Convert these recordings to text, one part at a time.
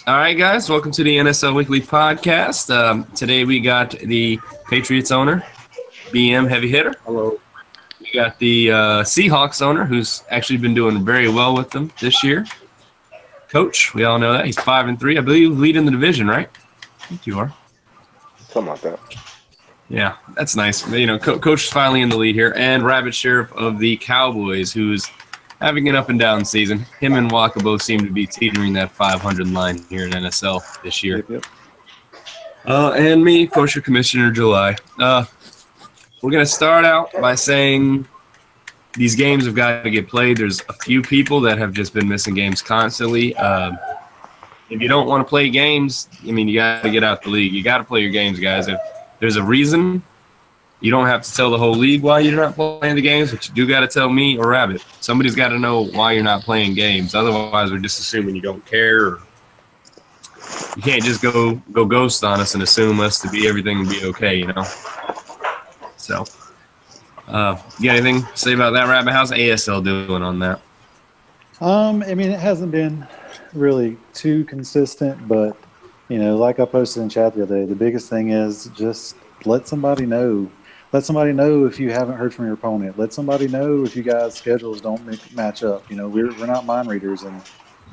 All right, guys, welcome to the NSL Weekly Podcast. Today we got the Patriots owner, BM Heavy Hitter. Hello. We got the Seahawks owner, who's actually been doing very well with them this year. Coach, we all know that. He's 5-3. I believe leading the division, right? I think you are. Something like that. Yeah, that's nice. You know, Coach is finally in the lead here. And Rabbit Sheriff of the Cowboys, who's having an up-and-down season. Him and Waka both seem to be teetering that 500 line here in NSL this year. Yep. And me, Kosher Commissioner July. We're going to start out by saying these games have got to get played. There's a few people that have just been missing games constantly. If you don't want to play games, I mean, you got to get out the league. You got to play your games, guys. If there's a reason, you don't have to tell the whole league why you're not playing the games, but you do got to tell me or Rabbit. Somebody's got to know why you're not playing games. Otherwise, we're just assuming you don't care. Or you can't just go ghost on us and assume us to be everything and be okay, you know? So, you got anything to say about that, Rabbit? How's ASL doing on that? I mean, it hasn't been really too consistent, but, you know, like I posted in chat the other day, the biggest thing is just let somebody know. Let somebody know if you haven't heard from your opponent. Let somebody know if you guys' schedules don't match up. You know, we're not mind readers, and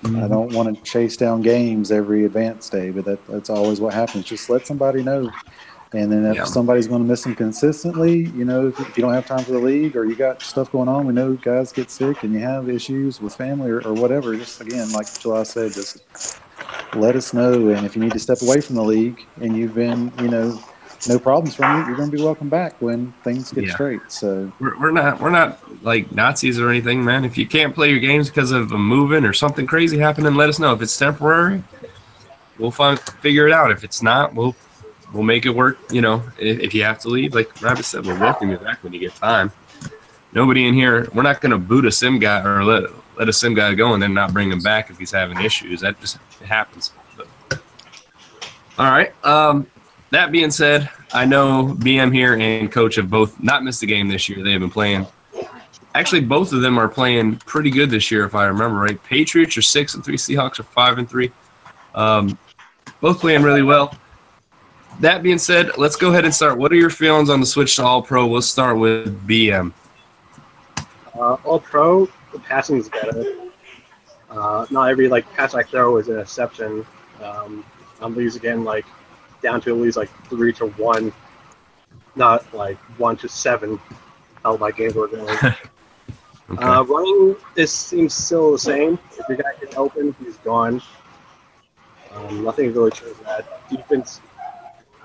I don't want to chase down games every advance day, but that's always what happens. Just let somebody know. And then if somebody's going to miss them consistently, you know, if you don't have time for the league or you got stuff going on, we know guys get sick and you have issues with family or whatever. Just, again, like July said, just let us know. And if you need to step away from the league and you've been, you know, no problems from it, you're going to be welcome back when things get straight. So we're not like Nazis or anything, man. If you can't play your games because of a moving or something crazy happening, let us know. If it's temporary, we'll figure it out. If it's not, we'll make it work. You know, if you have to leave, like Rabbit said, we'll welcome you back when you get time. Nobody in here, we're not going to boot a sim guy or let a sim guy go and then not bring him back if he's having issues. That just happens. But, all right. That being said, I know BM here and Coach have both not missed a game this year. They have been playing. Actually, both of them are playing pretty good this year, if I remember right. Patriots are 6-3. Seahawks are 5-3. Both playing really well. That being said, let's go ahead and start. What are your feelings on the switch to All-Pro? We'll start with BM. All-Pro, the passing is better. Not every pass I throw is an exception. I'm losing again down to at least 3-1, not 1-7. How my games were going. Okay. Running, this seems still the same. If your guy gets open, he's gone. Nothing really changed that. Defense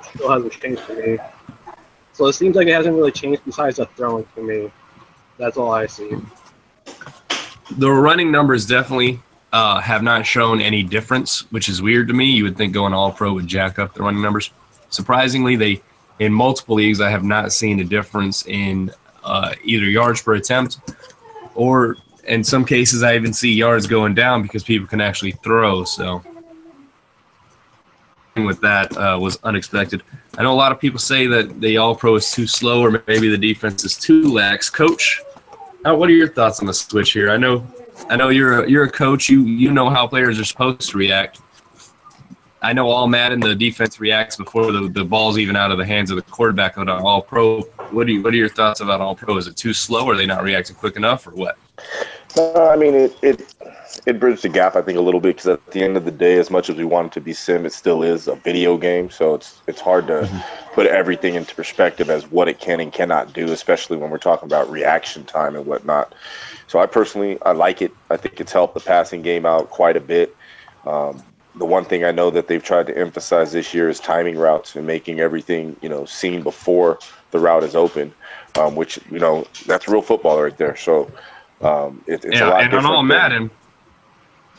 still hasn't changed for me. So it seems like it hasn't really changed besides the throwing for me. That's all I see. The running numbers definitely have not shown any difference, which is weird to me. You would think going All-Pro would jack up the running numbers. Surprisingly, in multiple leagues, I have not seen a difference in either yards per attempt or in some cases I even see yards going down because people can actually throw. So with that was unexpected. I know a lot of people say that the All-Pro is too slow or maybe the defense is too lax. Coach, what are your thoughts on the switch here? I know you're a coach. You know how players are supposed to react. I know all Madden, the defense reacts before the ball's even out of the hands of the quarterback on All-Pro. What are your thoughts about All-Pro? Is it too slow? Are they not reacting quick enough, or what? I mean, it bridged the gap, I think, a little bit because at the end of the day, as much as we want it to be sim, it still is a video game. So it's hard to put everything into perspective as what it can and cannot do, especially when we're talking about reaction time and whatnot. So I like it. I think it's helped the passing game out quite a bit. The one thing I know that they've tried to emphasize this year is timing routes and making everything, seen before the route is open, which, that's real football right there. So it's a lot and different.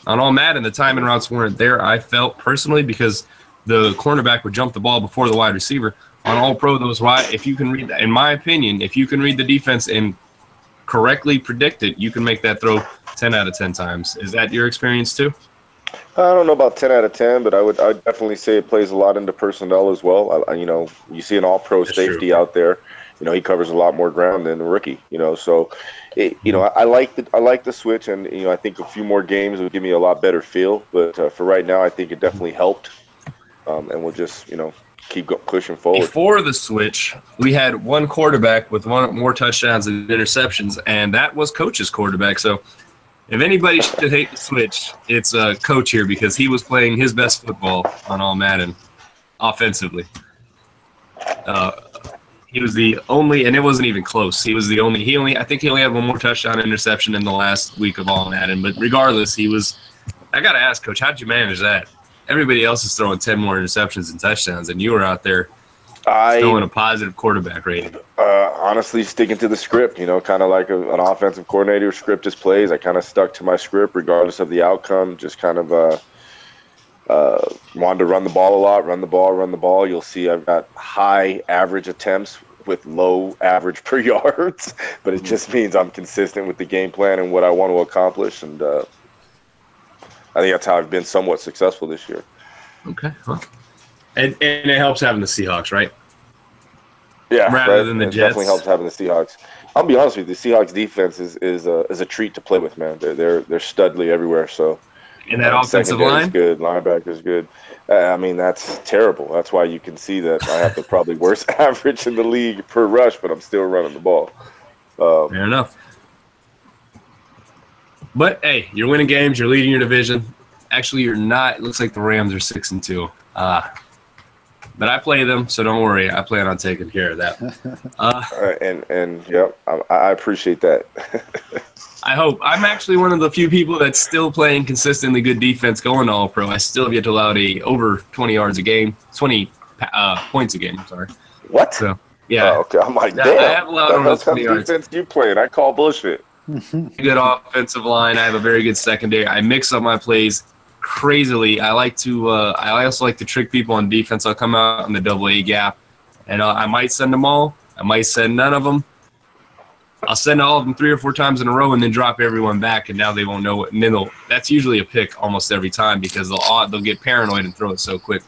On all Madden, the timing routes weren't there, I felt personally, because the cornerback would jump the ball before the wide receiver. On All-Pro, those wide, if you can read, in my opinion, if you can read the defense and correctly predict it, you can make that throw 10 out of 10 times. Is that your experience too? I don't know about 10 out of 10, but I'd definitely say it plays a lot into personnel as well. You see an all-pro safety out there. He covers a lot more ground than a rookie, so I like the switch, and I think a few more games will give me a lot better feel. But for right now, I think it definitely helped, and we'll just keep pushing forward. Before the switch, we had one quarterback with one more touchdowns and interceptions, and that was Coach's quarterback. So if anybody should hate the switch, it's Coach here, because he was playing his best football on all Madden offensively. He was the only, and it wasn't even close. He was the only. I think he only had one more touchdown interception in the last week of all Madden. But regardless, he was. I gotta ask, Coach, how'd you manage that? Everybody else is throwing 10 more interceptions and touchdowns, and you were out there throwing a positive quarterback rating. Honestly, sticking to the script. Kind of like an offensive coordinator script his plays. I kind of stuck to my script regardless of the outcome. Just kind of wanted to run the ball a lot, run the ball. You'll see I've got high average attempts with low average per yards, but it just means I'm consistent with the game plan and what I want to accomplish, and I think that's how I've been somewhat successful this year. Okay, well, and it helps having the Seahawks, right? Yeah, rather than the it Jets. Definitely helps having the Seahawks. I'll be honest with you, the Seahawks defense is a treat to play with, man. They're studly everywhere, so. And that offensive line is good, linebacker's good. That's terrible. That's why you can see that I have the probably worst average in the league per rush, but I'm still running the ball. Fair enough. But hey, you're winning games. You're leading your division. Actually, you're not. It looks like the Rams are 6-2. But I play them, so don't worry. I plan on taking care of that. And yep, I appreciate that. I hope. I'm actually one of the few people that's still playing consistently good defense going to All-Pro. I still have yet to allow over 20 yards a game, 20 points a game. Sorry. What? So yeah. Oh, okay. I'm like, damn. I have allowed over 20 yards. Defense you playing? I call bullshit. Good offensive line. I have a very good secondary. I mix up my plays crazily. I like to. I also like to trick people on defense. I'll come out in the AA gap, and I might send them all. I might send none of them. I'll send all of them 3 or 4 times in a row and then drop everyone back, and now they won't know it. And then that's usually a pick almost every time, because they'll get paranoid and throw it so quick.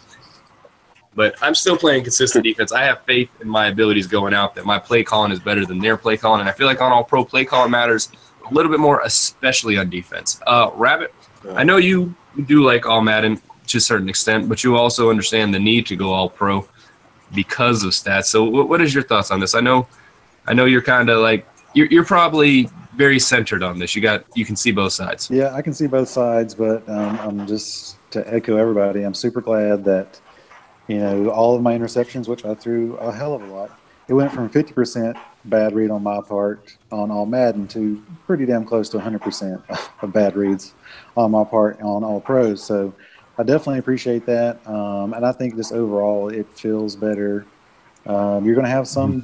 But I'm still playing consistent defense. I have faith in my abilities going out, that my play calling is better than their play calling. And I feel like on All-Pro, play calling matters a little bit more, especially on defense. Rabbit, I know you do like All Madden to a certain extent, but you also understand the need to go All-Pro because of stats. So what is your thoughts on this? I know you're kind of like, you're probably very centered on this. You can see both sides. Yeah, I can see both sides, but I'm just to echo everybody. I'm super glad that all of my interceptions, which I threw a hell of a lot, it went from 50% bad read on my part on All Madden to pretty damn close to 100% of bad reads on my part on All Pros. So I definitely appreciate that, and I think just overall it feels better. You're going to have some,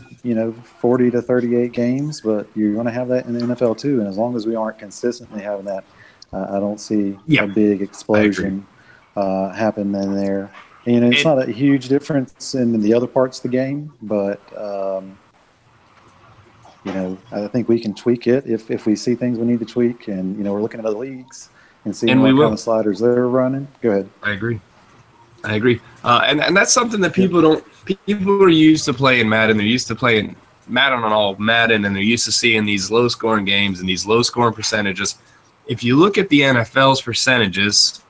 40 to 38 games, but you're going to have that in the NFL too. And as long as we aren't consistently having that, I don't see a big explosion happen in there. And it's not a huge difference in the other parts of the game, but, I think we can tweak it if we see things we need to tweak. And, we're looking at other leagues and seeing what kind of sliders they're running. Go ahead. I agree. And that's something that people are used to playing Madden. They're used to playing Madden on All Madden, and they're used to seeing these low-scoring games and these low-scoring percentages. If you look at the NFL's percentages,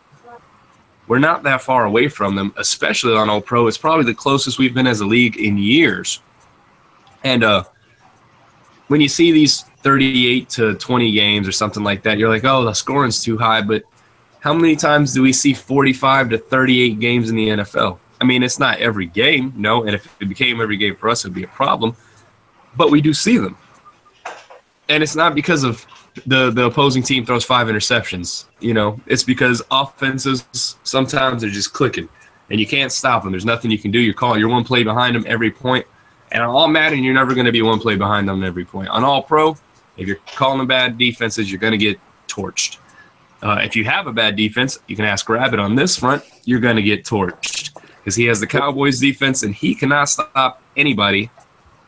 we're not that far away from them, especially on All-Pro. It's probably the closest we've been as a league in years. And when you see these 38 to 20 games or something like that, you're like, oh, the scoring's too high. But how many times do we see 45 to 38 games in the NFL? I mean, it's not every game, no, and if it became every game for us, it would be a problem. But we do see them. And it's not because of the opposing team throws 5 interceptions. It's because offenses sometimes they're just clicking, and you can't stop them. There's nothing you can do. You're one play behind them every point. And on All Madden, you're never going to be one play behind them every point. On All Pro, if you're calling them bad defenses, you're going to get torched. If you have a bad defense, you can ask Rabbit on this front, you're going to get torched because he has the Cowboys defense and he cannot stop anybody.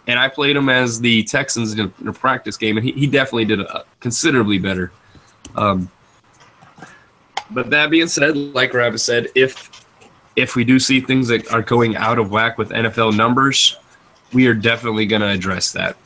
And I played him as the Texans in a practice game, and he definitely did considerably better. But that being said, like Rabbit said, if we do see things that are going out of whack with NFL numbers, we are definitely going to address that.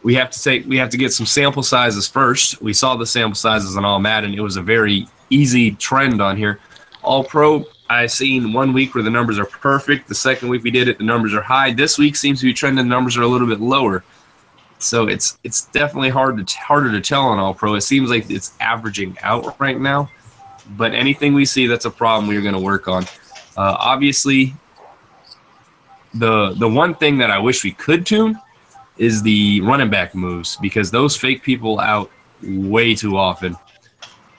we have to get some sample sizes first. We saw the sample sizes on All Madden. It was a very easy trend on here. All Pro, I seen 1 week where the numbers are perfect. The second week we did it, the numbers are high. This week seems to be trending. The numbers are a little bit lower. So it's definitely harder to tell on All Pro. It seems like it's averaging out right now. But anything we see that's a problem, we're going to work on. Obviously, the one thing that I wish we could tune is the running back moves, because those fake people out way too often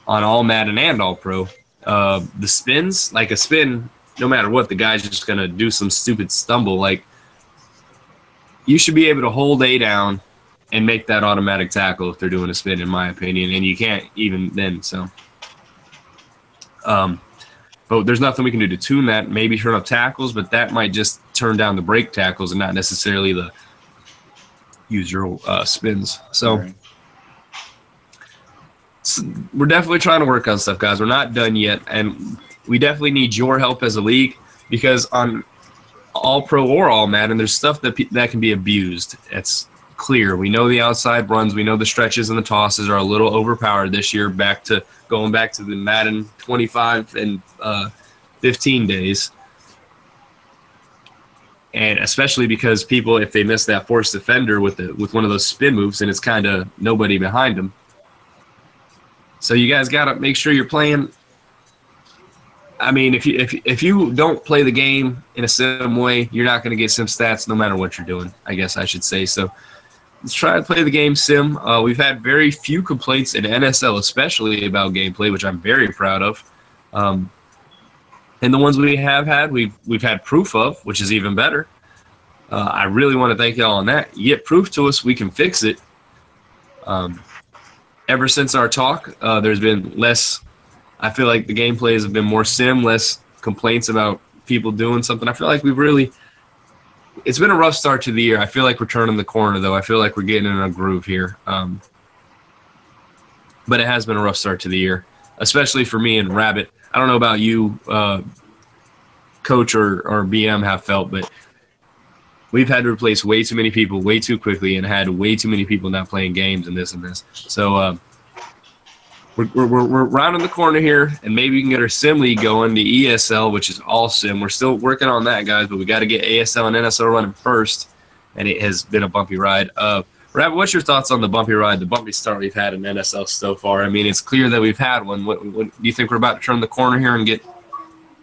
on All Madden and All Pro. The spins, like a spin, no matter what, the guy's just going to do some stupid stumble. Like, you should be able to hold A down and make that automatic tackle if they're doing a spin, in my opinion, and you can't even then. So, but there's nothing we can do to tune that. Maybe turn up tackles, but that might just turn down the break tackles and not necessarily the usual spins. So we're definitely trying to work on stuff, guys. We're not done yet, and we definitely need your help as a league, because on All Pro or All Madden, there's stuff that can be abused. It's clear. We know the outside runs. We know the stretches and the tosses are a little overpowered this year, going back to the Madden 25 and 15 days. And especially because people, if they miss that forced defender with one of those spin moves, and it's kind of nobody behind them. So you guys got to make sure you're playing. I mean, if you don't play the game in a sim way, you're not going to get sim stats no matter what you're doing, I guess I should say. So let's try to play the game sim. We've had very few complaints in NSL, especially about gameplay, which I'm very proud of. And the ones we have had, we've had proof of, which is even better. I really want to thank y'all on that. You get proof to us, we can fix it. Ever since our talk, there's been less. I feel like the gameplays have been more sim, less complaints about people doing something. I feel like it's been a rough start to the year. I feel like we're turning the corner, though. I feel like we're getting in a groove here. But it has been a rough start to the year, especially for me and Rabbit. I don't know about you, Coach or BM, have felt, but we've had to replace way too many people way too quickly and had way too many people not playing games and this and this. So we're rounding the corner here, and maybe we can get our sim league going, the ESL, which is all sim. We're still working on that, guys, but we got to get ASL and NSL running first, and it has been a bumpy ride. Rabbit, what's your thoughts on the bumpy ride, the bumpy start we've had in NSL so far? I mean, it's clear that we've had one. What do you think we're about to turn the corner here and get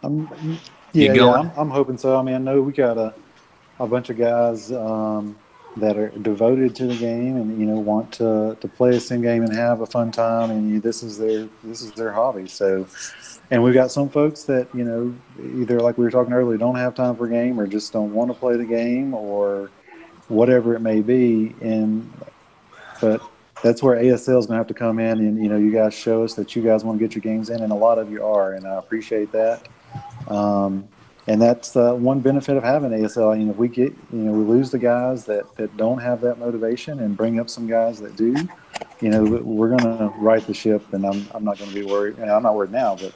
going? Yeah, I'm hoping so. I mean, I know we got a bunch of guys that are devoted to the game and want to play a sim game and have a fun time, and this is their hobby. So, and we've got some folks that either, like we were talking earlier, don't have time for a game or just don't want to play the game or whatever it may be. But that's where ASL is going to have to come in, and you guys show us that you guys want to get your games in, and a lot of you are, and I appreciate that. And that's one benefit of having ASL. If we get, we lose the guys that don't have that motivation and bring up some guys that do, we're going to right the ship, and I'm not going to be worried. And I'm not worried now, but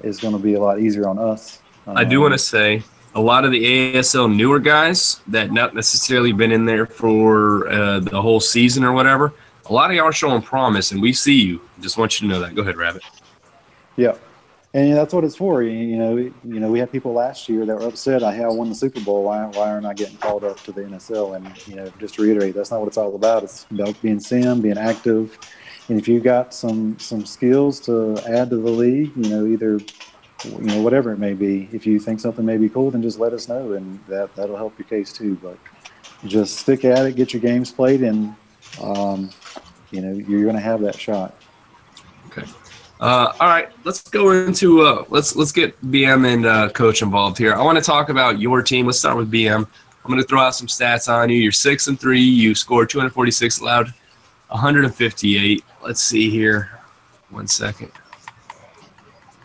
it's going to be a lot easier on us. I do want to say, a lot of the ASL newer guys that not necessarily been in there for the whole season or whatever, a lot of y'all are showing promise, and we see you. Just want you to know that. Go ahead, Rabbit. Yeah. And that's what it's for. We had people last year that were upset. I won the Super Bowl. Why aren't I getting called up to the NSL? And just to reiterate, that's not what it's all about. It's about being sim, being active. And if you got some skills to add to the league, either whatever it may be, if you think something may be cool, then just let us know, and that'll help your case too. But just stick at it, get your games played, and you're going to have that shot. Okay. All right, let's go into let's get BM and Coach involved here. I want to talk about your team. Let's start with BM. I'm going to throw out some stats on you. You're 6-3. You scored 246, allowed 158. Let's see here. 1 second.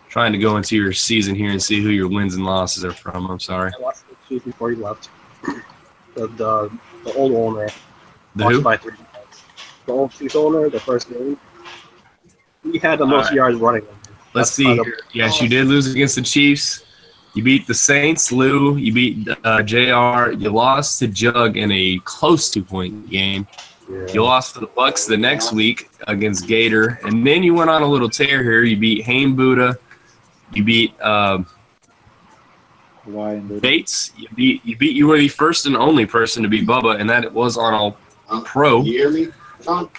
Trying to go into your season here and see who your wins and losses are from. I'm sorry. I watched the season before you left. The old owner. The who? By 3 points. The old Chiefs owner, the first game. He had the most yards running. Let's see here. Yes, you did lose against the Chiefs. You beat the Saints, Lou. You beat JR. You lost to Jug in a close 2-point game. Yeah. You lost to the Bucks the next week against Gator. And then you went on a little tear here. You beat Haim Buddha. You beat Bates. You were the first and only person to beat Bubba, and that was on All Pro. You hear me, Tom?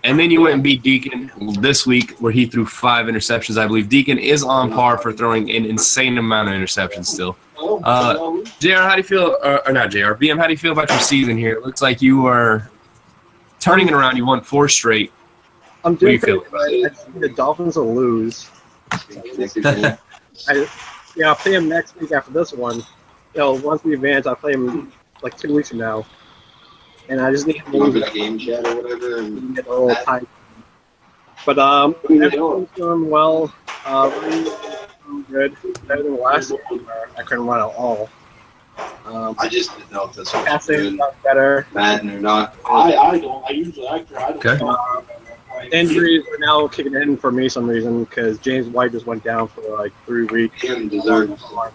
And then you went and beat Deacon this week, where he threw 5 interceptions. I believe Deacon is on par for throwing an insane amount of interceptions still. JR, how do you feel? Or not JR, BM, how do you feel about your season here? It looks like you are turning it around. You won 4 straight. I'm doing pretty good. I think the Dolphins will lose. I play them next week after this one. Once we advance, I'll play them like 2 weeks from now. And I just need to move the game chat or whatever and get a little tight. But everything's going well. Running good. Better than last year where I couldn't run at all. I just didn't know if this was passing got better. Madden or not. I don't. I usually try. Okay. Injuries are now kicking in for me some reason because James White just went down for like 3 weeks. He deserves like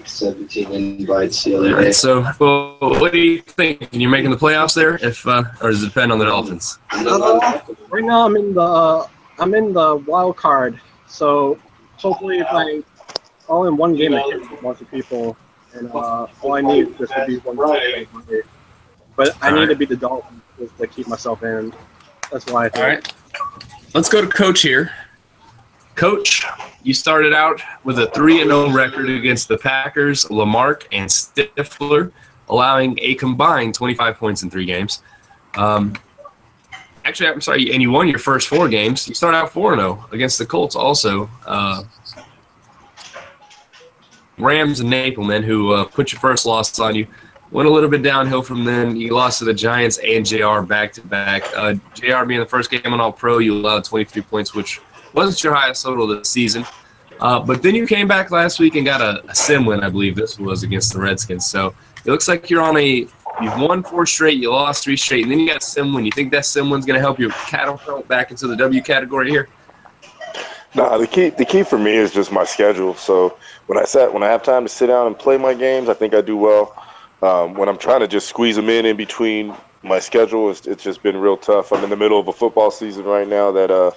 17 invites the other day. So, what do you think? You're making the playoffs there, or does it depend on the Dolphins? Right now, I'm in the wild card. So, hopefully, if I all in one game, I hit a bunch of people, and all I need is just to be one game. But I need to beat the Dolphins just to keep myself in. That's why I think. All right. Let's go to Coach here. Coach, you started out with a 3-0 record against the Packers, Lamarck, and Stifler, allowing a combined 25 points in 3 games. Actually, I'm sorry, and you won your first 4 games. You started out 4-0 against the Colts also. Rams and Napleman, who put your first loss on you, went a little bit downhill from then. You lost to the Giants and JR back-to-back. JR being the first game on All-Pro, you allowed 23 points, which wasn't your highest total this season. But then you came back last week and got a sim win, I believe this was, against the Redskins. So it looks like you've won 4 straight, you lost 3 straight, and then you got a sim win. You think that sim win's going to help you catapult back into the W category here? No, the key for me is just my schedule. So when I have time to sit down and play my games, I think I do well. When I'm trying to just squeeze them in between my schedule, it's just been real tough. I'm in the middle of a football season right now that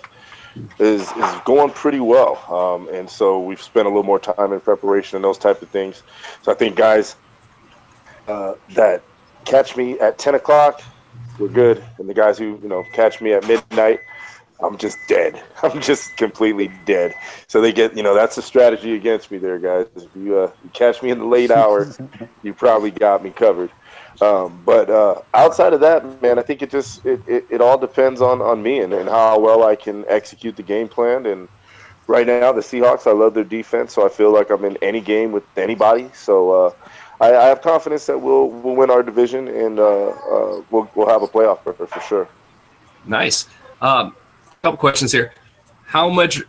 is going pretty well. And so we've spent a little more time in preparation and those type of things. So I think guys that catch me at 10 o'clock, we're good. And the guys who, catch me at midnight, I'm just dead. I'm just completely dead. So they get, that's a strategy against me there, guys. If you catch me in the late hours, you probably got me covered. But outside of that, man, I think it all depends on me and how well I can execute the game plan. And right now, the Seahawks, I love their defense, so I feel like I'm in any game with anybody. So I have confidence that we'll win our division and we'll have a playoff berth for sure. Nice. Couple questions here. How much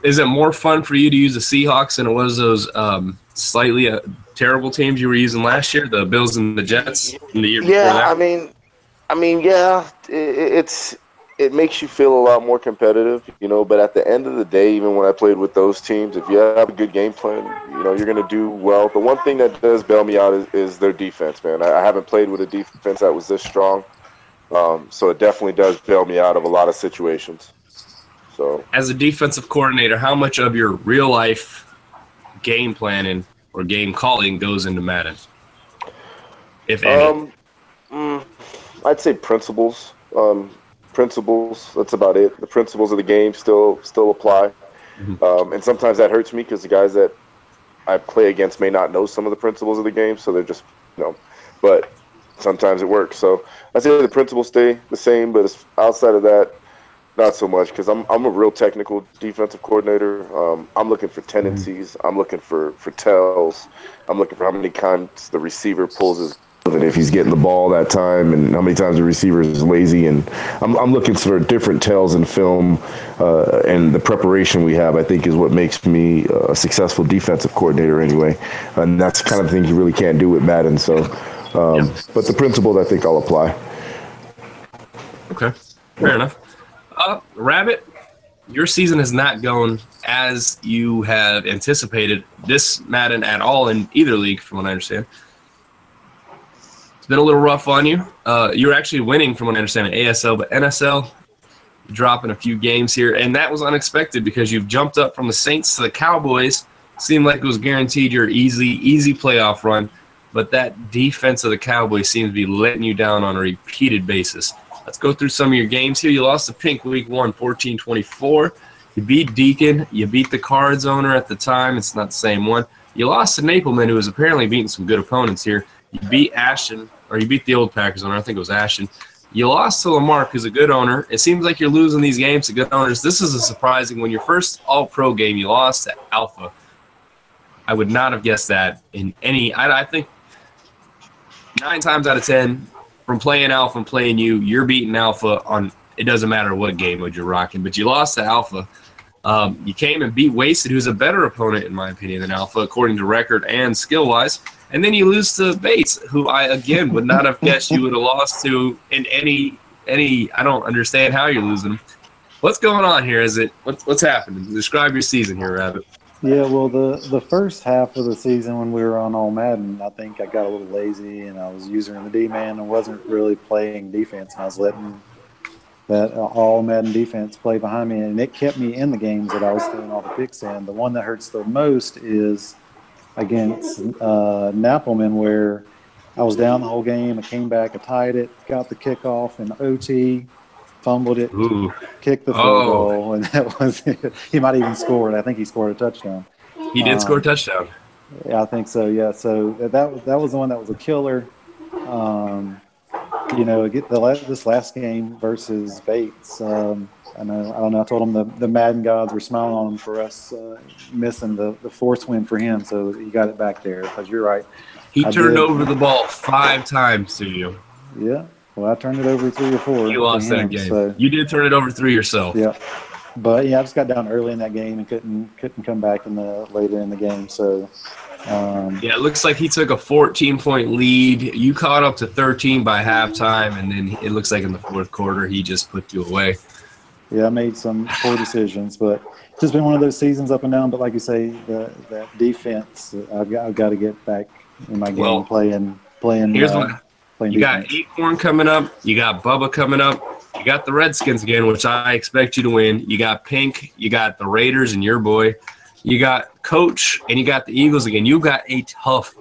is it more fun for you to use the Seahawks than it was those slightly terrible teams you were using last year, the Bills and the Jets, in the year before that? It makes you feel a lot more competitive, But at the end of the day, even when I played with those teams, if you have a good game plan, you're going to do well. The one thing that does bail me out is their defense, man. I haven't played with a defense that was this strong. So it definitely does bail me out of a lot of situations. So, as a defensive coordinator, how much of your real life game planning or game calling goes into Madden, if any? I'd say principles. Principles. That's about it. The principles of the game still apply, and sometimes that hurts me because the guys that I play against may not know some of the principles of the game, so they're just but. Sometimes it works. So I say the principles stay the same, but outside of that, not so much because I'm a real technical defensive coordinator. I'm looking for tendencies. I'm looking for tells. I'm looking for how many times the receiver pulls his and if he's getting the ball that time and how many times the receiver is lazy. And I'm looking for different tells in film and the preparation we have, I think, is what makes me a successful defensive coordinator anyway. And that's the kind of thing you really can't do with Madden. So. But the principle, I think, I'll apply. Okay, fair enough. Rabbit, your season has not gone as you have anticipated this Madden at all in either league, from what I understand. It's been a little rough on you. You're actually winning, from what I understand, in ASL, but NSL, dropping a few games here, and that was unexpected because you've jumped up from the Saints to the Cowboys. Seemed like it was guaranteed your easy playoff run, but that defense of the Cowboys seems to be letting you down on a repeated basis. Let's go through some of your games here. You lost to Pink week 1, 14-24. You beat Deacon. You beat the Cards owner at the time. It's not the same one. You lost to Napleman, who was apparently beating some good opponents here. You beat Ashton, or you beat the old Packers owner. I think it was Ashton. You lost to Lamarck, who's a good owner. It seems like you're losing these games to good owners. This is a surprising when your first all-pro game, you lost to Alpha. I would not have guessed that in any – I think 9 times out of 10 – from playing Alpha and playing you, you're beating Alpha on – it doesn't matter what game mode you're rocking, but you lost to Alpha. You came and beat Wasted, who's a better opponent, in my opinion, than Alpha, according to record and skill-wise. And then you lose to Bates, who I, again, would not have guessed you would have lost to in any – I don't understand how you're losing. What's going on here? What's happening? Describe your season here, Rabbit. Yeah, well, the first half of the season when we were on All Madden, I think I got a little lazy and I was using the D-man and wasn't really playing defense. And I was letting that All Madden defense play behind me, and it kept me in the games that I was throwing all the picks in. The one that hurts the most is against Napleman, where I was down the whole game. I came back, I tied it, got the kickoff in OT, fumbled it, kicked the field goal, and that was it. He might have even scored. I think he scored a touchdown. He did score a touchdown. Yeah, I think so. Yeah, so that was the one that was a killer. This last game versus Bates. I don't know. I told him the Madden gods were smiling on him for us missing the force win for him. So he got it back there, because you're right. He turned over the ball 5 times to you. Yeah. Well, I turned it over 3 or 4. You lost that game. So. You did turn it over 3 yourself. Yeah. But, I just got down early in that game and couldn't come back later in the game. So, it looks like he took a 14-point lead. You caught up to 13 by halftime, and then it looks like in the fourth quarter he just put you away. Yeah, I made some poor decisions, but it's just been one of those seasons up and down. But like you say, that defense, I've got to get back in my game playing. Here's one. You got Acorn coming up. You got Bubba coming up. You got the Redskins again, which I expect you to win. You got Pink. You got the Raiders and your boy. You got Coach, and you got the Eagles again. You got a tough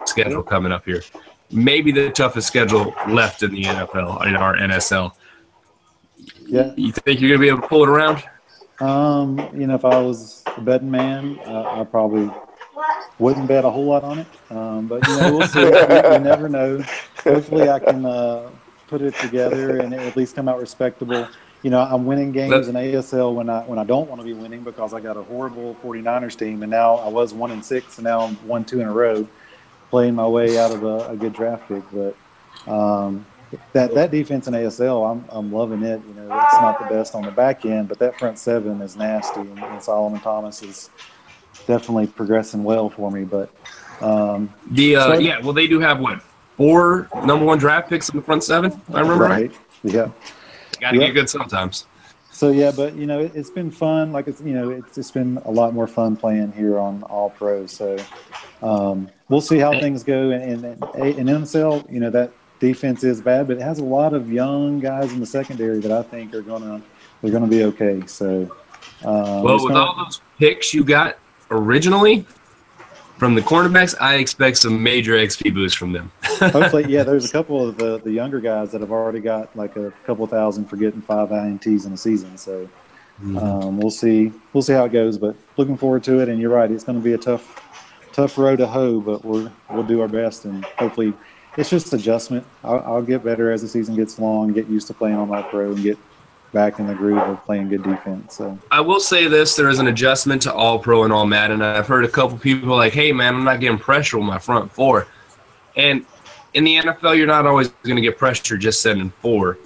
schedule coming up here. Maybe the toughest schedule left in the NFL, in our NSL. Yeah. You think you're going to be able to pull it around? If I was a betting man, I probably wouldn't bet a whole lot on it. But, we'll see. You never know. Hopefully I can put it together and at least come out respectable. I'm winning games in ASL when I don't want to be winning, because I got a horrible 49ers team, and now I was 1-6, and now I'm 1-2 in a row, playing my way out of a good draft pick. But that defense in ASL, I'm loving it. It's not the best on the back end, but that front seven is nasty, and Solomon Thomas is definitely progressing well for me. But they do have 4 number 1 draft picks in the front 7, if I remember right. Yeah. Got to get good sometimes. So but it's been fun. Like it's just been a lot more fun playing here on All Pro. So we'll see how things go. And in NSL, that defense is bad, but it has a lot of young guys in the secondary that I think they're gonna be okay. So with all those picks you got originally from the cornerbacks, I expect some major XP boosts from them. Hopefully, there's a couple of the younger guys that have already got like a couple thousand for getting 5 INTs in a season. So we'll see how it goes. But looking forward to it. And you're right, it's going to be a tough road to hoe, but we'll do our best, and hopefully it's just adjustment. I'll get better as the season gets long, get used to playing on my pro, and get back in the groove of playing good defense. So I will say this: there is an adjustment to All Pro and All Madden. I've heard a couple people like, "Hey, man, I'm not getting pressure with my front 4," and in the NFL, you're not always going to get pressure just sending 4.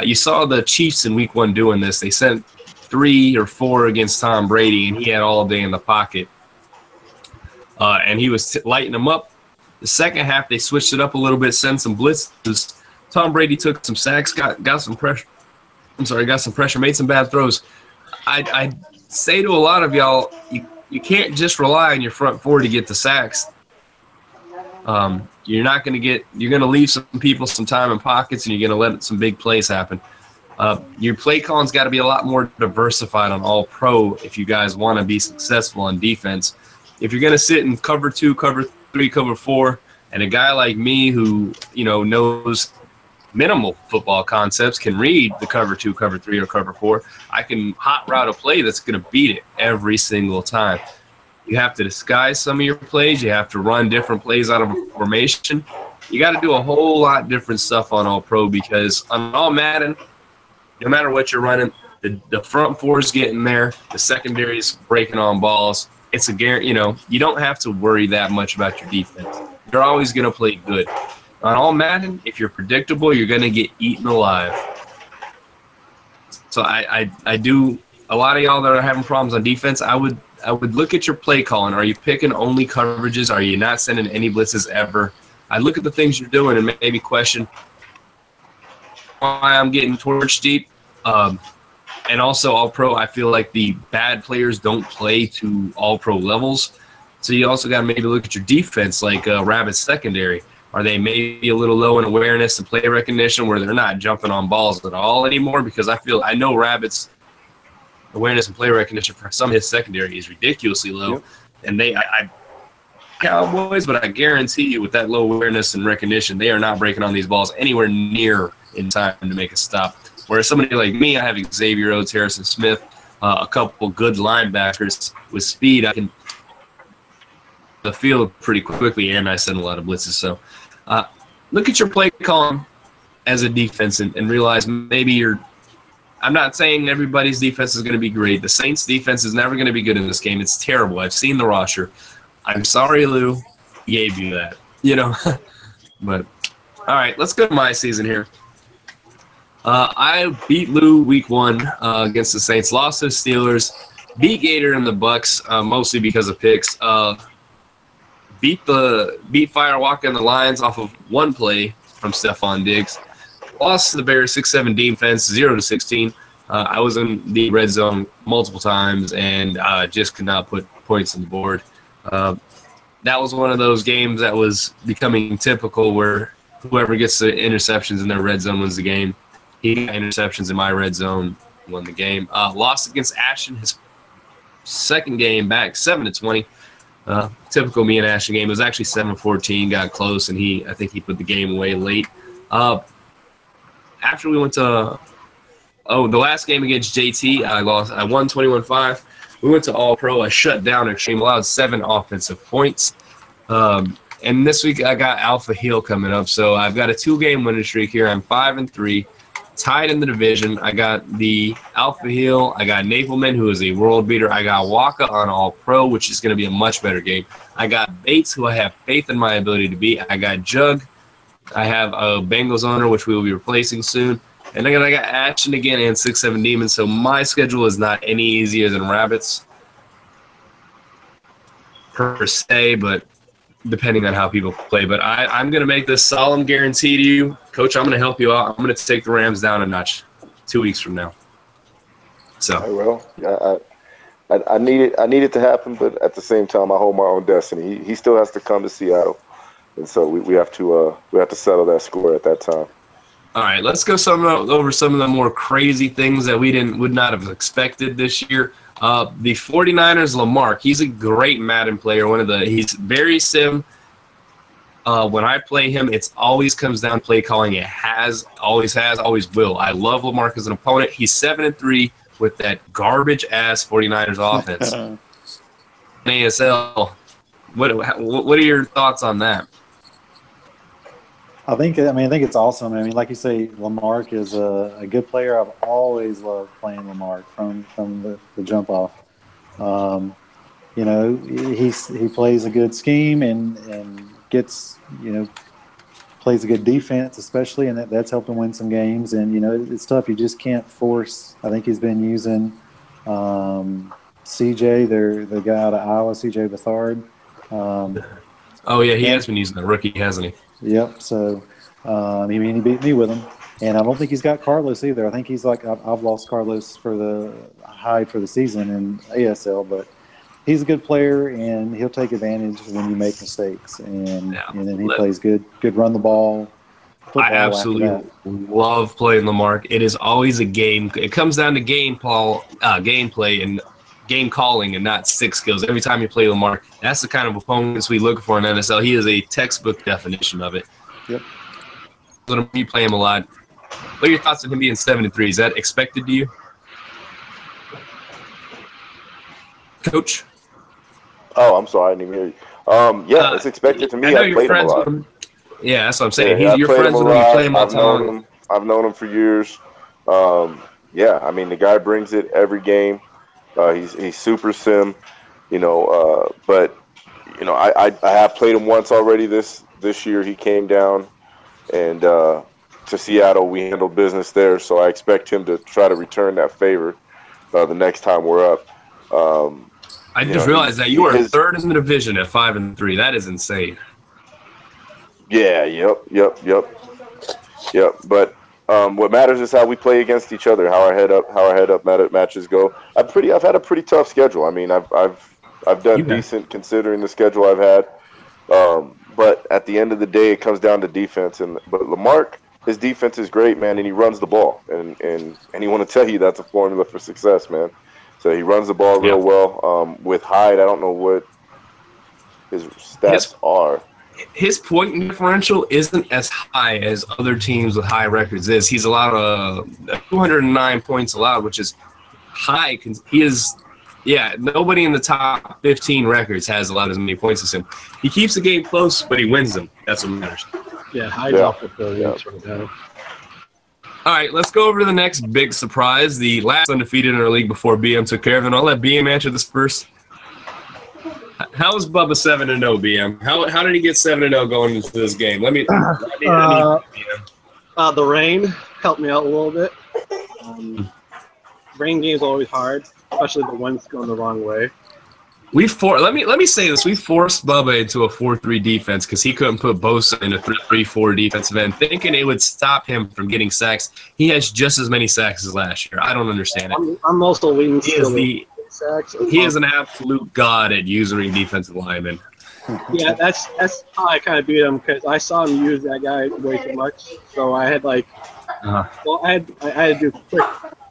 You saw the Chiefs in Week 1 doing this. They sent 3 or 4 against Tom Brady, and he had all day in the pocket, and he was lighting them up. The second half, they switched it up a little bit, sent some blitzes. Tom Brady took some sacks, got some pressure. Got some pressure, made some bad throws. I say to a lot of y'all, you can't just rely on your front four to get the sacks. You're not going to get – you're going to leave some people some time in pockets, and you're going to let some big plays happen. Your play calling's got to be a lot more diversified on all pro if you guys want to be successful on defense. If you're going to sit in cover 2, cover 3, cover 4, and a guy like me who, knows minimal football concepts can read the cover 2, cover 3, or cover 4, I can hot route a play that's going to beat it every single time. You have to disguise some of your plays. You have to run different plays out of a formation. You got to do a whole lot different stuff on all pro because on all Madden, no matter what you're running, the front four is getting there. The secondary is breaking on balls. It's a guarantee. You don't have to worry that much about your defense. You're always going to play good. On all Madden, if you're predictable, you're going to get eaten alive. So I do. A lot of y'all that are having problems on defense, I would look at your play calling. Are you picking only coverages? Are you not sending any blitzes ever? I look at the things you're doing and maybe question why I'm getting torched deep. And also all-pro, I feel like the bad players don't play to all-pro levels. So you also got to maybe look at your defense, like Rabbit's secondary. Are they maybe a little low in awareness and play recognition where they're not jumping on balls at all anymore? Because I know Rabbit's awareness and play recognition for some of his secondary is ridiculously low. Yep. And I Cowboys, but I guarantee you with that low awareness and recognition, they are not breaking on these balls anywhere near in time to make a stop. Whereas somebody like me, I have Xavier Rhodes, Harrison Smith, a couple good linebackers with speed. I can the field pretty quickly, and I send a lot of blitzes. So look at your play calling as a defense and realize maybe I'm not saying everybody's defense is going to be great. The Saints' defense is never going to be good in this game. It's terrible. I've seen the roster. I'm sorry, Lou. Gave you that. But, all right, let's go to my season here. I beat Lou week 1 against the Saints. Lost to the Steelers. Beat Gator and the Bucks, mostly because of picks. Beat Firewalker and the Lions off of one play from Stephon Diggs. Lost to the Bears 6-7 defense, 0-16. I was in the red zone multiple times and just could not put points on the board. That was one of those games that was becoming typical where whoever gets the interceptions in their red zone wins the game. He got interceptions in my red zone, won the game. Lost against Ashton, his second game back, 7-20. Typical me and Ashton game. It was actually 7-14, got close, and I think he put the game away late. After we went to the last game against JT, I won 21-5. We went to All-Pro. I shut down Extreme, allowed 7 offensive points. And this week I got Alpha Heel coming up, so I've got a 2-game winning streak here. I'm 5-3, tied in the division. I got the Alpha Heel. I got Napleman, who is a world beater. I got Waka on All-Pro, which is going to be a much better game. I got Bates, who I have faith in my ability to beat. I got Jug. I have a Bengals owner, which we will be replacing soon. And then I got Ashton again and 6-7 Demons. So my schedule is not any easier than Rabbits per se, but depending on how people play. But I'm going to make this solemn guarantee to you. Coach, I'm going to help you out. I'm going to take the Rams down a notch 2 weeks from now. So I will. I need it to happen, but at the same time, I hold my own destiny. He still has to come to Seattle, and so we have to settle that score at that time. All right, let's go over some of the more crazy things that we would not have expected this year. The 49ers, Lamar, he's a great Madden player. He's very sim. When I play him, it always comes down to play calling. It always will. I love Lamar as an opponent. He's 7-3 with that garbage-ass 49ers offense. NSL, what are your thoughts on that? I think it's awesome. I mean, like you say, Lamarck is a good player. I've always loved playing Lamarck from the jump off. He plays a good scheme and gets plays a good defense, especially, and that's helped him win some games. And it's tough. You just can't force. I think he's been using CJ, the guy out of Iowa, CJ Beathard. He has been using the rookie, hasn't he? Yep. So, he beat me with him. And I don't think he's got Carlos either. I think he's like I've lost Carlos for the high for the season in ASL, but he's a good player and he'll take advantage when you make mistakes. And then he plays good run the ball. I absolutely love playing Lamarck. It is always a game. It comes down to gameplay and game calling and not stick skills. Every time you play Lamarck, that's the kind of opponents we look for in NSL. He is a textbook definition of it. Yep. You play him a lot. What are your thoughts on him being 7-3? Is that expected to you, Coach? Oh, I'm sorry, I didn't even hear you. Yeah, it's expected to me. I know I you're played him a friends lot. with him. Yeah, that's what I'm saying. Yeah, You're friends with him. You play him all the time. I've known him for years. Yeah, I mean, the guy brings it every game. He's super sim, but I have played him once already this year. He came down and to Seattle. We handled business there, so I expect him to try to return that favor the next time we're up. I just realized that you are third in the division at 5-3. That is insane. Yeah. Yep. But what matters is how we play against each other, how our head up matches go. I've had a pretty tough schedule. I mean, I've done decent considering the schedule I've had. But at the end of the day, it comes down to defense. But Lamarck, his defense is great, man, and he runs the ball. And he want to tell you that's a formula for success, man. So he runs the ball real well. With Hyde, I don't know what his stats are. His point differential isn't as high as other teams with high records is. He's allowed 209 points allowed, which is high. Nobody in the top 15 records has allowed as many points as him. He keeps the game close, but he wins them. That's what matters. Yeah, Hyde's off with the right now. All right, let's go over to the next big surprise, the last undefeated in our league before BM took care of it. I'll let BM answer this first. How is Bubba 7-0, BM? How did he get 7-0 going into this game? The rain helped me out a little bit. Rain games are always hard, especially the ones going the wrong way. Let me say this. We forced Bubba into a 4-3 defense because he couldn't put Bosa in a 3-4 defensive end, thinking it would stop him from getting sacks. He has just as many sacks as last year. I don't understand it. I'm also leaning sacks. He is an absolute god at using defensive linemen. Yeah, that's how I kind of beat him because I saw him use that guy way too much. So I had I had to do quick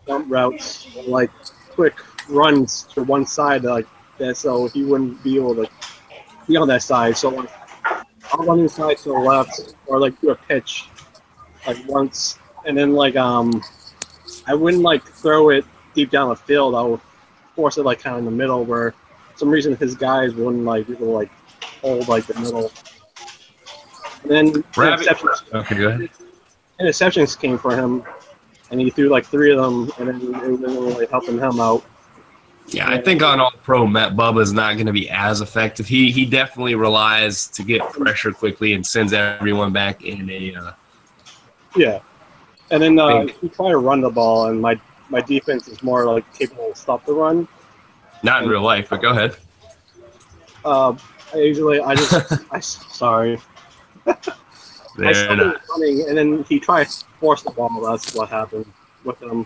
dump routes, like quick runs to one side, so he wouldn't be able to be on that side. So I'll run inside to the left or do a pitch once, and then I wouldn't throw it deep down the field. I would force it kind of in the middle where for some reason his guys wouldn't hold the middle. And then interceptions came for him, and he threw 3 of them, and then it wasn't really helping him out. Yeah, I think on All-Pro, Matt Bubba is not going to be as effective. He definitely relies to get pressure quickly and sends everyone back in a yeah. And then he tried to run the ball, and my defense is more capable of stop the run. Not in real life, but go ahead. Sorry. I started running, and then he tried to force the ball. That's what happened with him.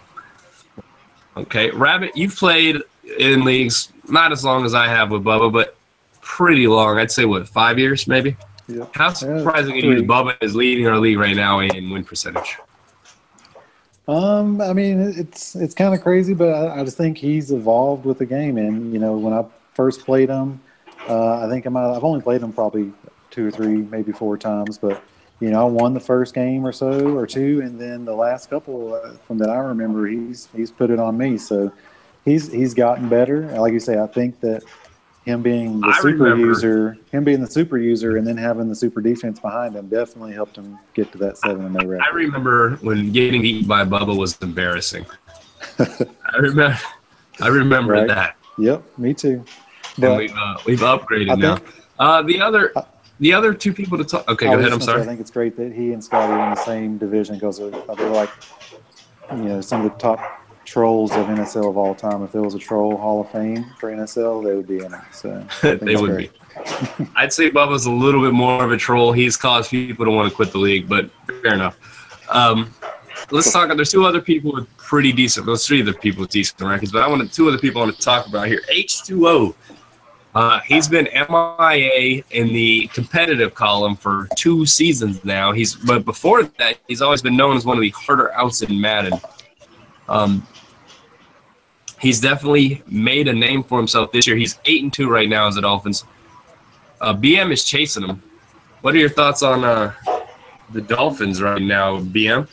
Okay, Rabbit, you've played in leagues not as long as I have with Bubba, but pretty long. I'd say, 5 years maybe? Yeah. How surprising it is Bubba is leading our league right now in win percentage? I mean, it's kind of crazy, but I just think he's evolved with the game. And, when I first played him, I think I've only played him probably 2 or 3, maybe 4 times, but I won the first game or so or 2, and then the last couple from that I remember, he's put it on me. So he's gotten better. Like you say, I think that him being the super user, and then having the super defense behind him definitely helped him get to that 7-0 record. I remember when getting beat by Bubba was embarrassing. I remember that. Yep, me too. But and we've upgraded now. The other 2 people to talk. Okay, go ahead. I'm sorry. I think it's great that he and Scotty are in the same division because they're some of the top trolls of NSL of all time. If there was a troll Hall of Fame for NSL, they would be in it. So they would be. I'd say Bubba's a little bit more of a troll. He's caused people to want to quit the league, but fair enough. let's talk. There's two other people with pretty decent. There's three other people with decent records, but two other people I want to talk about here. H2O. He's been MIA in the competitive column for 2 seasons now. But before that, he's always been known as one of the harder outs in Madden. He's definitely made a name for himself this year. He's 8-2 right now as the Dolphins. BM is chasing him. What are your thoughts on the Dolphins right now, BM?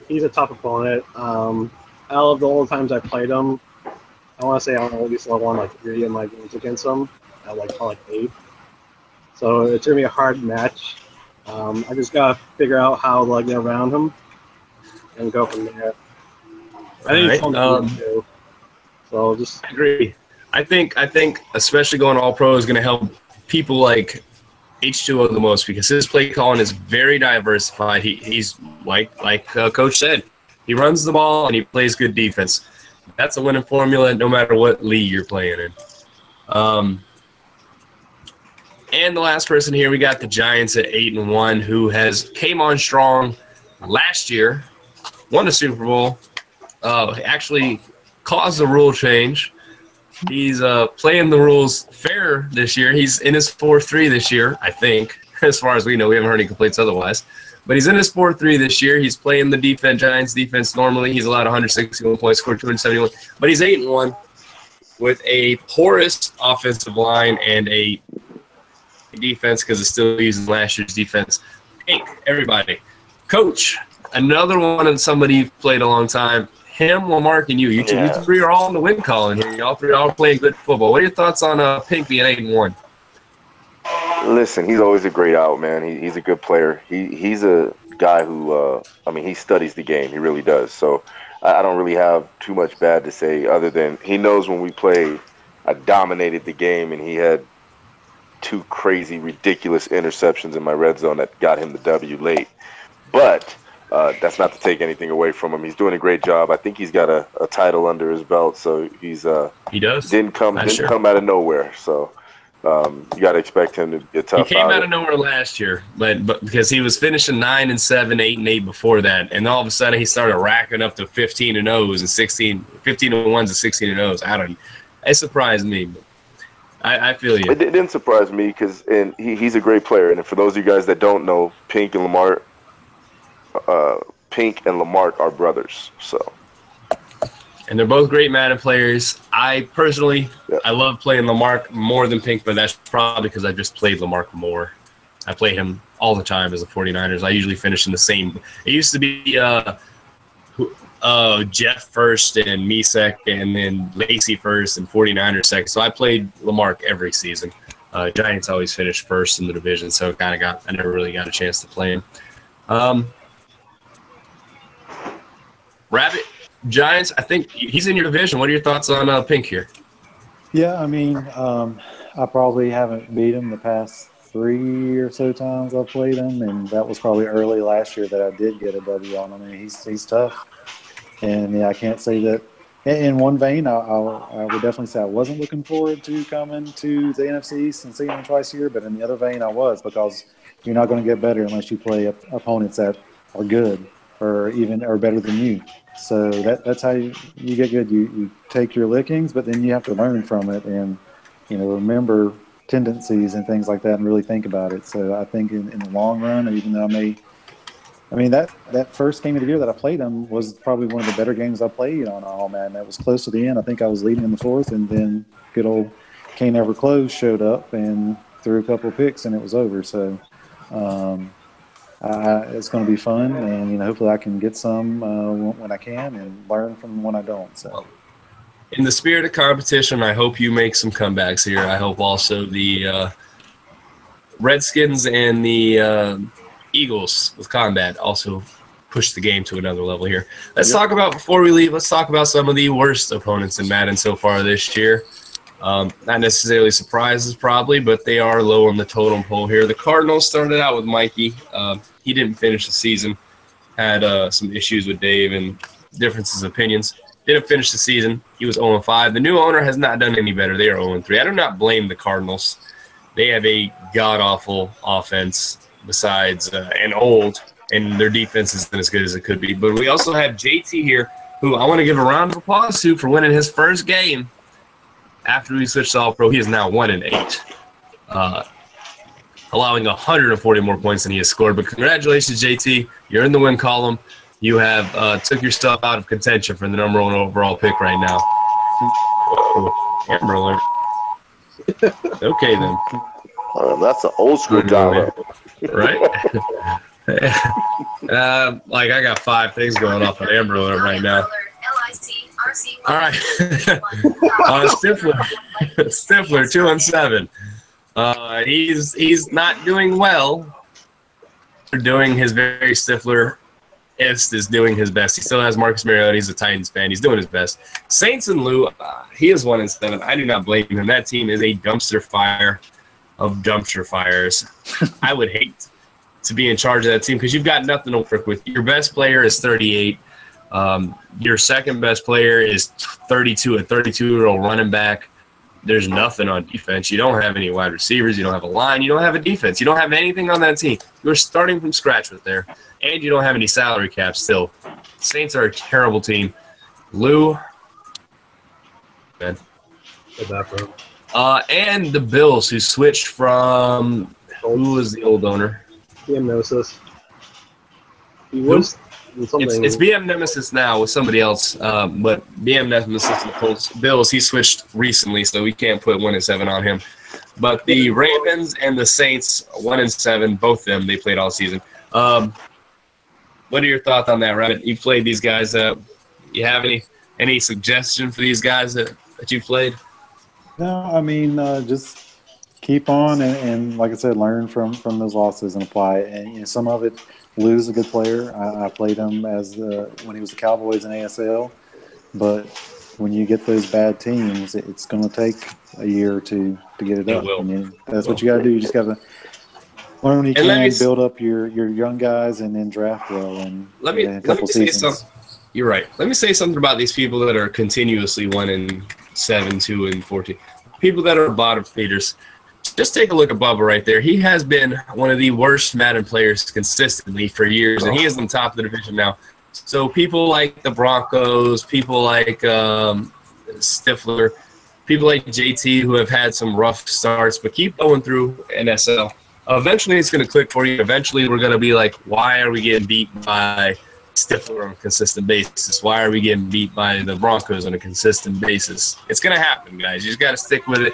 He's a tough opponent. Out of the old times I played him, I want to say I at least won like 3 of my games against him. I like 8. So it's gonna be a hard match. I just gotta figure out how to get around him and go from there. I think he's fun to do. So just agree. I think especially going all pro is gonna help people like H2O the most because his play calling is very diversified. He's like Coach said, he runs the ball and he plays good defense. That's a winning formula no matter what league you're playing in. And the last person here, we got the Giants at 8-1, who came on strong last year, won the Super Bowl, actually caused a rule change. He's playing the rules fair this year. He's in his 4-3 this year, I think, as far as we know. We haven't heard any complaints otherwise. But he's in his 4-3 this year. He's playing the Giants defense normally. He's allowed 161 points, scored 271. But he's 8-1 with a porous offensive line and a defense because it's still using last year's defense. Pink, everybody. Coach, another one of somebody you've played a long time. Him, Lamar, and you. You three are all in the win column here. Y'all three are all playing good football. What are your thoughts on Pink being 8-1? Listen, he's always a great out, man. He's a good player. He's a guy who, he studies the game. He really does. So I don't really have too much bad to say other than he knows when we play, I dominated the game, and he had 2 crazy, ridiculous interceptions in my red zone that got him the W late. But that's not to take anything away from him. He's doing a great job. I think he's got a title under his belt, so he does. Didn't come out of nowhere. So you got to expect him to be a tough. He came out of nowhere last year, but because he was finishing 9-7, 8-8 before that, and all of a sudden he started racking up to 15-0s and 15-1s and 16-0s. It surprised me. But I feel you. It didn't surprise me because he's a great player. And for those of you guys that don't know, Pink and Lamar are brothers. So. And they're both great Madden players. I personally, I love playing Lamar more than Pink, but that's probably because I just played Lamar more. I play him all the time as a 49ers. I usually finish in the same. It used to be Jeff first and me second, and then Lacey first and 49ers second. So I played Lamar every season. Giants always finished first in the division, so I never really got a chance to play him. Rabbit, Giants, I think he's in your division. What are your thoughts on Pink here? Yeah, I probably haven't beat him the past 3 or so times I've played him, and that was probably early last year that I did get a W on him. He's tough. And, I can't say that. In one vein, I would definitely say I wasn't looking forward to coming to the NFC East and seeing them twice a year, but in the other vein, I was, because you're not going to get better unless you play opponents that are good or better than you. So that's how you get good. You take your lickings, but then you have to learn from it and, remember tendencies and things like that and really think about it. So I think in the long run, even though that first game of the year that I played him was probably one of the better games I played on All Madden. That was close to the end. I think I was leading in the 4th, and then good old Can't Never Close showed up and threw a couple of picks, and it was over. So it's going to be fun, and hopefully I can get some when I can and learn from when I don't. So, in the spirit of competition, I hope you make some comebacks here. I hope also the Redskins and the Eagles with combat also push the game to another level here. Let's talk about, before we leave, let's talk about some of the worst opponents in Madden so far this year. Not necessarily surprises probably, but they are low on the totem pole here. The Cardinals started out with Mikey. He didn't finish the season. Had some issues with Dave and differences of opinions. Didn't finish the season. He was 0-5. The new owner has not done any better. They are 0-3. I do not blame the Cardinals. They have a god-awful offense besides and old. and their defense isn't as good as it could be. But we also have JT here, who I want to give a round of applause to for winning his first game after we switched to All-Pro. He is now 1-8, allowing 140 more points than he has scored. But congratulations, JT. You're in the win column. You have took yourself out of contention for the number 1 overall pick right now. Camera alert. Okay, then. That's an old school genre. Right? Like I got 5 things going off on Amber Alert right now. All right. Stifler 2-7. He's not doing well. Doing his very Stifler is doing his best. He still has Marcus Mariota. He's a Titans fan. He's doing his best. Saints and Lou, he is 1-7. I do not blame him. That team is a dumpster fire of dumpster fires. I would hate to be in charge of that team because you've got nothing to work with. Your best player is 38. Your second best player is 32, a 32-year-old running back. There's nothing on defense. You don't have any wide receivers. You don't have a line. You don't have a defense. You don't have anything on that team. You're starting from scratch with there, and you don't have any salary cap still. Saints are a terrible team. Lou, man. And the Bills, who switched from who was the old owner? BM Nemesis. He was something. It's BM Nemesis now with somebody else, but BM Nemesis and Colts. Bills, he switched recently, so we can't put 1-7 on him. But the Ravens and the Saints, 1-7, both of them, they played all season. What are your thoughts on that, Rabbit? You played these guys. You have any suggestion for these guys that you played? No, I mean, just keep on and like I said, learn from those losses and apply it. And some of it, Lou's a good player. I played him when he was the Cowboys in ASL. But when you get those bad teams, it's going to take a year or two to get it up. And that's what you got to do. You just got to learn when you can, build up your young guys, and then draft well. And let me say something. You're right. Let me say something about these people that are continuously 1-7, 2-14. People that are bottom feeders. Just take a look at Bubba right there. He has been one of the worst Madden players consistently for years, and he is on top of the division now. So people like the Broncos, people like Stifler, people like JT who have had some rough starts, but keep going through NSL. Eventually it's going to click for you. Eventually we're going to be like, why are we getting beat by Stifler on a consistent basis? Why are we getting beat by the Broncos on a consistent basis? It's going to happen, guys. You just got to stick with it.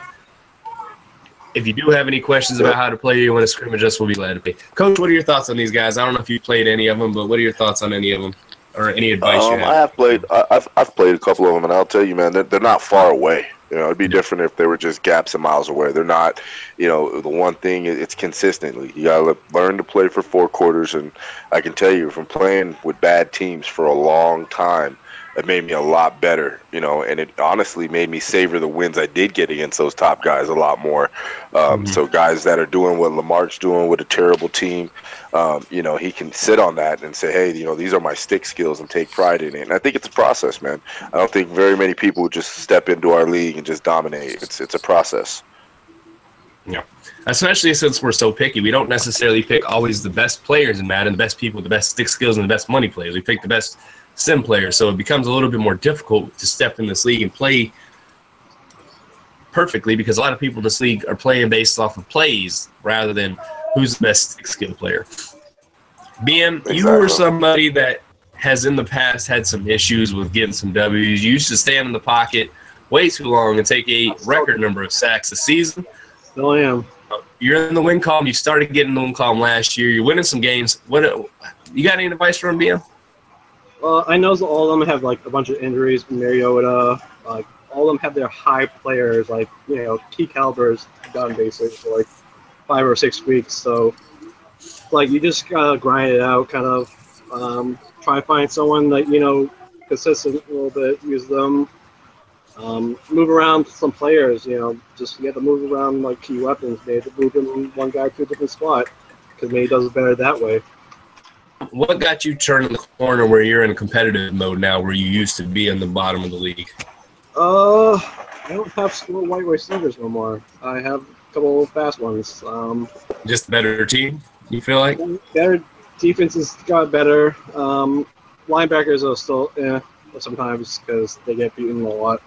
If you do have any questions about how to play, you want to scrimmage us, we'll be glad to pay. Coach, what are your thoughts on these guys? I don't know if you played any of them, but what are your thoughts on any of them, or any advice you have? I have played. I've played a couple of them, and I'll tell you, man, they're not far away. You know, it'd be different if they were just gaps and miles away. They're not. You know, the one thing, it's consistently. You gotta learn to play for 4 quarters, and I can tell you, from playing with bad teams for a long time, it made me a lot better, you know, and it honestly made me savor the wins I did get against those top guys a lot more. So guys that are doing what Lamarck's doing with a terrible team, you know, he can sit on that and say, hey, you know, these are my stick skills and take pride in it. And I think it's a process, man. I don't think very many people just step into our league and just dominate. It's a process. Yeah. Especially since we're so picky. We don't necessarily pick always the best players in Madden, the best people, the best stick skills, and the best money players. We pick the best sim players, so it becomes a little bit more difficult to step in this league and play perfectly, because a lot of people in this league are playing based off of plays rather than who's the best stick skill player. BM, exactly. You were somebody that has in the past had some issues with getting some W's. You used to stand in the pocket way too long and take a record number of sacks a season. Still am. You're in the win column. You started getting the win column last year. You're winning some games. What you got any advice for him, BM? Well, I know all of them have like a bunch of injuries. Mariota, like all of them have their high players, like, you know, key calibers done basically for like 5 or 6 weeks. So, like, you just gotta grind it out, kind of try to find someone that, you know, consistent a little bit. Use them, move around some players. You know, just you have to move around like key weapons. Maybe move them one guy to a different spot, because maybe he does it better that way. What got you turning the corner where you're in competitive mode now, where you used to be in the bottom of the league? I don't have slow white receivers no more. I have a couple of fast ones. Just a better team, you feel like? Better Defense has got better. Linebackers are still sometimes because they get beaten a lot.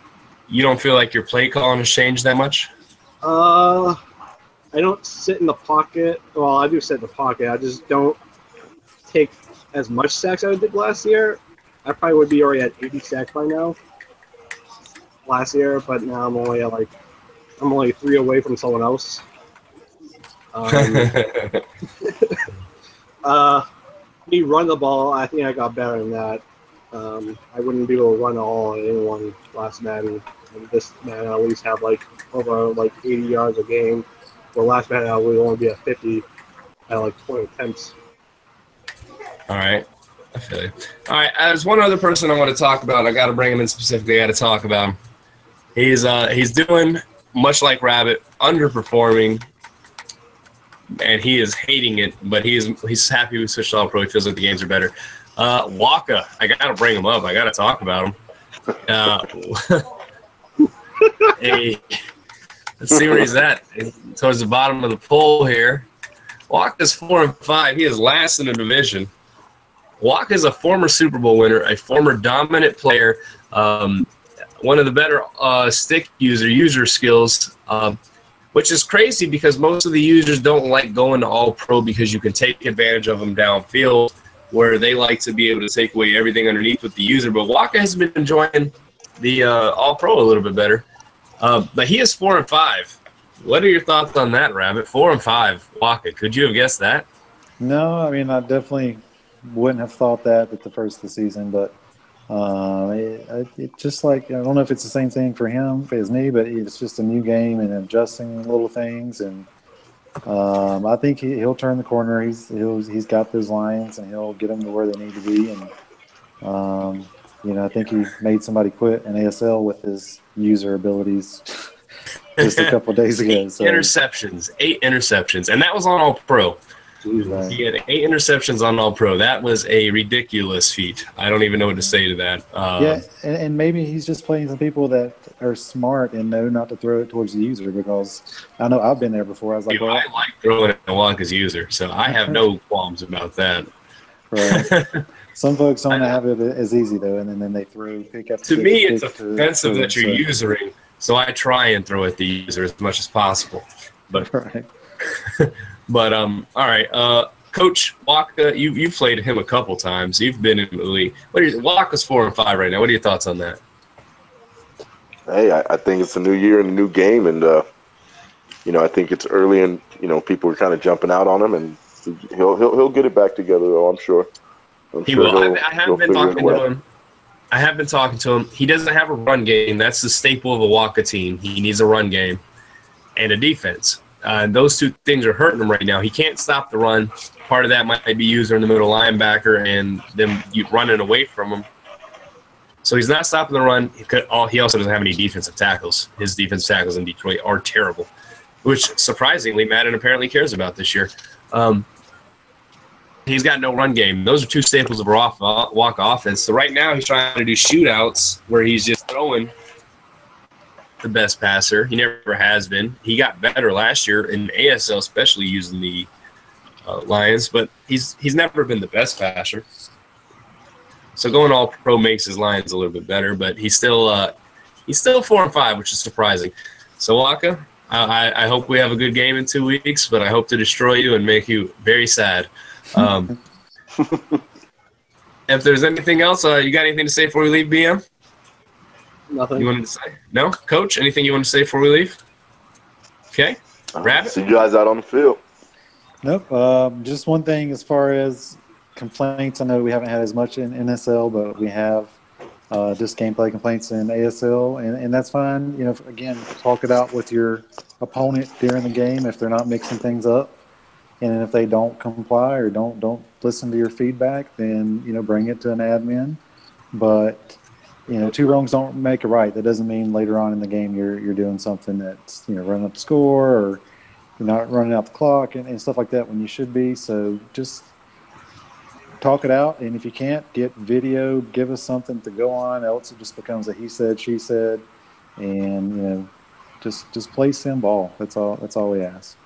You don't feel like your play calling has changed that much? I don't sit in the pocket. Well, I do sit in the pocket. I just don't take as much sacks as I did last year. I probably would be already at 80 sacks by now. Last year, but now I'm only 3 away from someone else. Me run the ball, I think I got better than that. I wouldn't be able to run all on anyone last Madden. And this Madden, I at least have over 80 yards a game. Well, last Madden, I would only be at 50 at 20 attempts. All right. I feel you. All right. There's one other person I want to talk about. I got to bring him in specifically. I got to talk about him. He's doing much like Rabbit, underperforming, and he is hating it. But he's happy we switched all pro. He feels like the games are better. Waka, I got to bring him up. I got to talk about him. Let's see where he's at. Towards the bottom of the poll here. Waka's 4-5. He is last in the division. Waka is a former Super Bowl winner, a former dominant player, one of the better stick user skills, which is crazy because most of the users don't like going to all-pro because you can take advantage of them downfield, where they like to be able to take away everything underneath with the user. But Waka has been enjoying the all-pro a little bit better. But he is 4-5. What are your thoughts on that, Rabbit? 4-5, Waka. Could you have guessed that? No, I mean, I definitely wouldn't have thought that at the first of the season, but it just I don't know if it's the same thing for him as me, but it's just a new game and adjusting little things, and I think he'll turn the corner. He's got those lines, and he'll get them to where they need to be, and I think he made somebody quit an ASL with his user abilities just a couple of days ago. 8 interceptions, and that was on All-Pro. Right. He had 8 interceptions on All-Pro. That was a ridiculous feat. I don't even know what to say to that. And maybe he's just playing some people that are smart and know not to throw it towards the user, because I know I've been there before. I was like, I like throwing it at Wonka's user, so I have no qualms about that. Right. Some folks don't have it as easy, though, and then they pick up. To me, it's offensive that you're usering, so I try and throw at the user as much as possible. But right. But all right, Coach Waka, you played him a couple times. You've been in the league. Waka's 4-5 right now. What are your thoughts on that? Hey, I think it's a new year and a new game, and I think it's early, and people are kind of jumping out on him, and he'll get it back together, though. I'm sure. He will. I have been talking to him. I have been talking to him. He doesn't have a run game. That's the staple of a Waka team. He needs a run game and a defense. Those two things are hurting him right now. He can't stop the run. Part of that might be user in the middle linebacker and them running away from him. So he's not stopping the run. He also doesn't have any defensive tackles. His defensive tackles in Detroit are terrible, which surprisingly Madden apparently cares about this year. He's got no run game. Those are two staples of a Waka offense. So right now he's trying to do shootouts where he's just throwing the best passer. He never has been. He got better last year in ASL, especially using the Lions, but he's never been the best passer. So going all pro makes his Lions a little bit better, but he's still 4-5, which is surprising. So Waka, I hope we have a good game in 2 weeks, but I hope to destroy you and make you very sad. If there's anything else, you got anything to say before we leave, BM? Nothing. You wanted to say? No? Coach, anything you want to say before we leave? Okay. Rabbit? See you guys out on the field. Nope. Just one thing as far as complaints. I know we haven't had as much in NSL, but we have just gameplay complaints in ASL, and that's fine. Again, talk it out with your opponent during the game if they're not mixing things up. And if they don't comply or don't listen to your feedback, then bring it to an admin. But 2 wrongs don't make a right. That doesn't mean later on in the game you're doing something that's running up the score, or you're not running out the clock and stuff like that when you should be. So just talk it out, and if you can't, get video, give us something to go on. Else it just becomes a he said, she said, and just play sim ball. That's all we ask.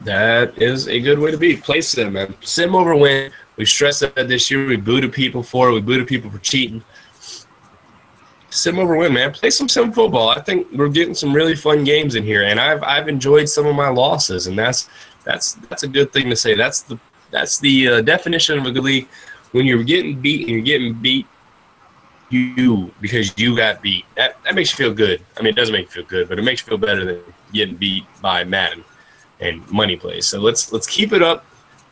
That is a good way to be. Play sim, man. Sim over win. We stressed that this year. We booted people for it. We booted people for cheating. Sim over win, man. Play some sim football. I think we're getting some really fun games in here, and I've enjoyed some of my losses, and that's a good thing to say. That's the definition of a good league. When you're getting beat and you're getting beat because you got beat. That makes you feel good. I mean, it doesn't make you feel good, but it makes you feel better than getting beat by Madden and money plays. So let's keep it up.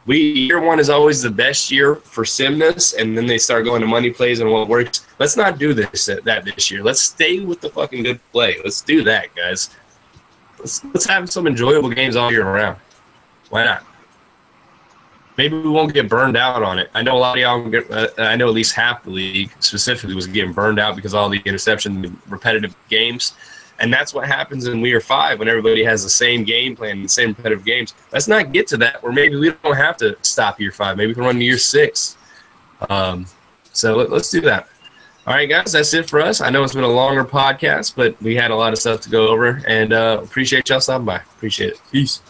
Year one is always the best year for simness, and then they start going to money plays and what works. Let's not do this year. Let's stay with the fucking good play. Let's do that, guys. Let's have some enjoyable games all year round. Why not? Maybe we won't get burned out on it. I know a lot of y'all. I know at least half the league specifically was getting burned out because of all the interception, the repetitive games. And that's what happens in Year 5 when everybody has the same game plan, the same repetitive games. Let's not get to that where maybe we don't have to stop Year 5. Maybe we can run to Year 6. So let's do that. All right, guys, that's it for us. I know it's been a longer podcast, but we had a lot of stuff to go over. And appreciate y'all stopping by. Appreciate it. Peace.